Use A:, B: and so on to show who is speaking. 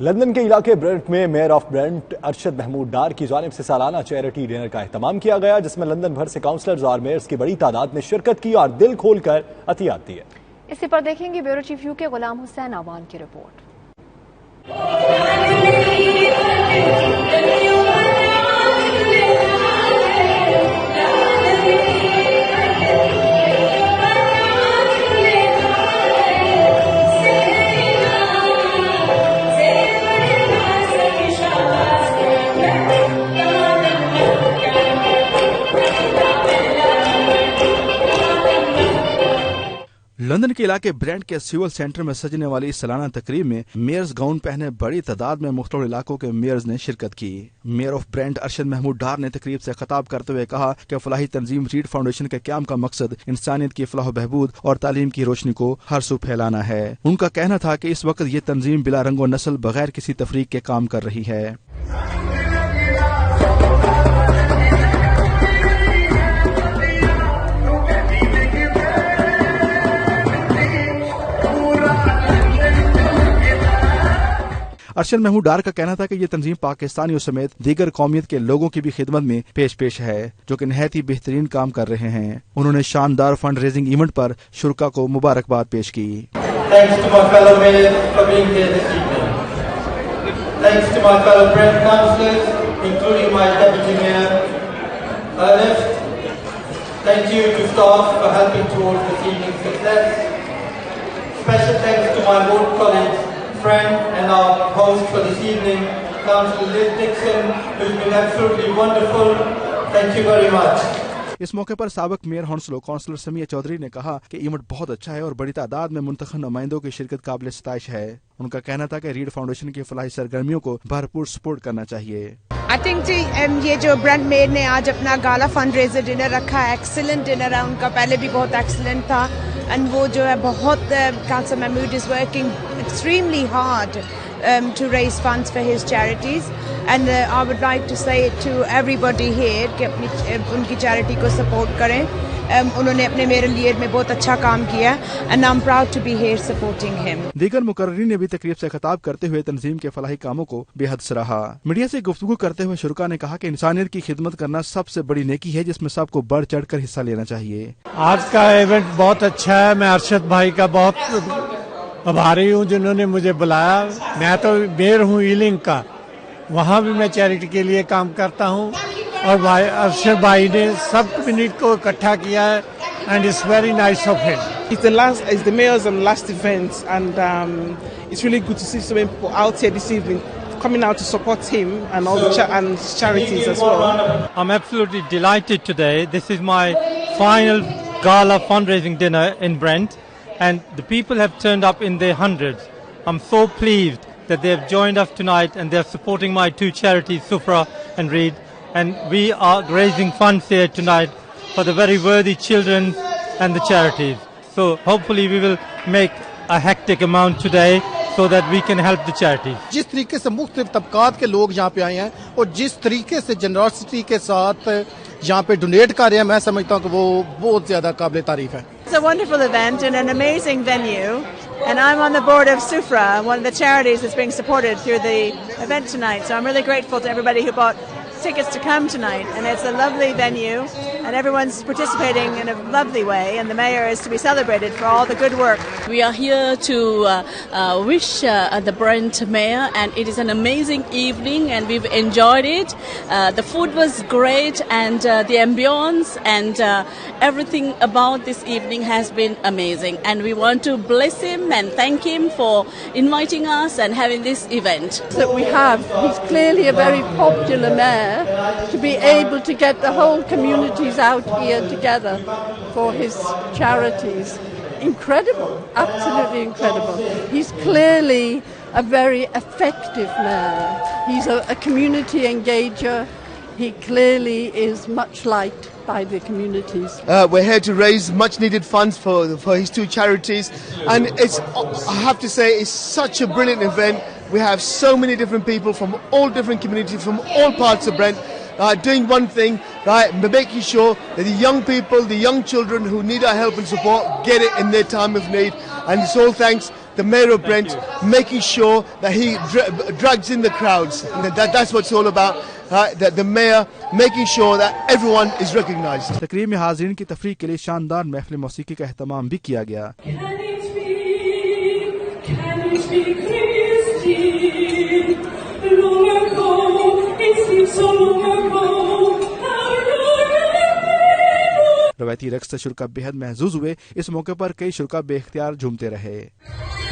A: London کے علاقے Brent میں mayor of Brent Arshad Mahmood Dar کی جانب سے سالانہ چیریٹی ڈنر کا اہتمام کیا گیا، جس میں لندن بھر سے کاؤنسلرز اور میئرز کی بڑی تعداد نے شرکت کی اور دل کھول کر عطیات دیے۔
B: اسی پر دیکھیں گے بیورو چیف یو کے غلام حسین آوان کی رپورٹ۔
C: لندن کے علاقے برینٹ کے سیول سینٹر میں سجنے والی اس سالانہ تقریب میں میئرز گاؤن پہنے بڑی تعداد میں مختلف علاقوں کے میئرز نے شرکت کی۔ میئر آف برینٹ ارشد محمود ڈار نے تقریب سے خطاب کرتے ہوئے کہا کہ فلاحی تنظیم ریڈ فاؤنڈیشن کے قیام کا مقصد انسانیت کی فلاح و بہبود اور تعلیم کی روشنی کو ہر سو پھیلانا ہے۔ ان کا کہنا تھا کہ اس وقت یہ تنظیم بلا رنگ و نسل بغیر کسی تفریق کے کام کر رہی ہے۔ ارشد محمود ڈار کا کہنا تھا کہ یہ تنظیم پاکستانیوں سمیت دیگر قومیت کے لوگوں کی بھی خدمت میں پیش ہے، جو کہ نہایت ہی بہترین کام کر رہے ہیں۔ انہوں نے شاندار فنڈ ریزنگ ایونٹ پر شرکا کو مبارکباد پیش کی۔
D: Friend and our host for this evening, Councillor Liz Dixon, who's been absolutely wonderful. Thank you very much.
C: اس موقع پر سابق میئر ہانسلو کونسلر سمیہ چودھری نے کہا کہ ایونٹ بہت اچھا ہے اور بڑی تعداد میں منتخب نمائندوں کی شرکت قابل ستائش ہے۔ ان کا کہنا تھا کہ ریڈ فاؤنڈیشن کی فلاحی سرگرمیوں کو بھرپور سپورٹ کرنا چاہیے۔
E: I think یہ جو برنٹ میئر نے آج اپنا گالا فنڈ ریزر ڈنر رکھا ہے، ایکسیلنٹ ڈنر ہے، ان کا پہلے بھی بہت ایکسیلنٹ تھا، اینڈ وہ جو ہے بہت councillor Mahmood is working extremely hard to raise funds for his charities, and I would like to say to everybody here کہ ان کی چیریٹی کو سپورٹ کریں۔ انہوں نے اپنے میئر لیئر میں بہت اچھا کام کیا، and I'm proud to be here supporting him۔
C: دیگر مقررین نے بھی تقریب سے خطاب کرتے ہوئے تنظیم کے فلاحی کاموں کو بے حد سراہا۔ میڈیا سے گفتگو کرتے ہوئے شرکا نے کہا کہ انسانیت کی خدمت کرنا سب سے بڑی نیکی ہے، جس میں سب کو بڑھ چڑھ کر حصہ لینا چاہیے۔
F: آج کا ایونٹ بہت اچھا ہے، میں ارشد بھائی کا بہت آبھاری ہوں جنہوں نے مجھے بلایا۔ میں تو میئر ہوں ایلنگ کا، وہاں بھی میں چیریٹی کے لیے کام کرتا ہوں، اور ارشد بھائی نے سب کمیونٹی کو اکٹھا کیا ہے، and it's very nice of him.
G: It's the mayor's last event, and it's really good to see so many people out here this evening coming out to support him and all the and charities as well.
F: I'm absolutely delighted today. This is my final gala fundraising dinner in Brent, and the people have turned up in their hundreds. I'm so pleased that they have joined us tonight, and they're supporting my two charities, Sufra and Reed, and we are raising funds here tonight for the very worthy children and the charities. So hopefully we will make a hectic amount today so that we can help the charities.
H: جس طریقے سے مختلف طبقات کے لوگ یہاں پہ آئے ہیں اور جس طریقے سے جنراسٹی کے ساتھ یہاں پہ ڈونیٹ کر رہے ہیں، میں سمجھتا ہوں کہ وہ بہت زیادہ قابل تعریف ہے۔
E: It's a wonderful event and an amazing venue, and I'm on the board of Sufra, one of the charities that's being supported through the event tonight. So I'm really grateful to everybody who bought tickets to come tonight, and it's a lovely venue and everyone's participating in a lovely way, and the mayor is to be celebrated for all the good work.
I: We are here to wish the Brent mayor, and it is an amazing evening and we've enjoyed it. The food was great, and the ambience and everything about this evening has been amazing, and we want to bless him and thank him for inviting us and having this event.
J: That we have, he's clearly a very popular mayor, to be able to get the whole communities out here together for his charities. Incredible, absolutely incredible. He's clearly a very effective mayor. He's a community engager. He clearly is much liked by the communities.
K: We're here to raise much needed funds for his two charities, and I have to say it's such a brilliant event. We have so many different people from all different communities, from all parts of Brent, doing one thing, right, making sure that the young people, the young children who need our help and support get it in their time of need. And it's all thanks the mayor of Brent making sure that he drags in the crowds. That's what it's all about. The mayor making sure that everyone is recognized.
C: तकरीब में हाज़रीन की तफरीक के लिए शानदार महफिल मौसीकी का एहतमाम भी किया गया। रवायती रक्स से शुरा बेहद महजूज हुए। इस मौके पर कई शुरा बेख्तियार झूमते रहे।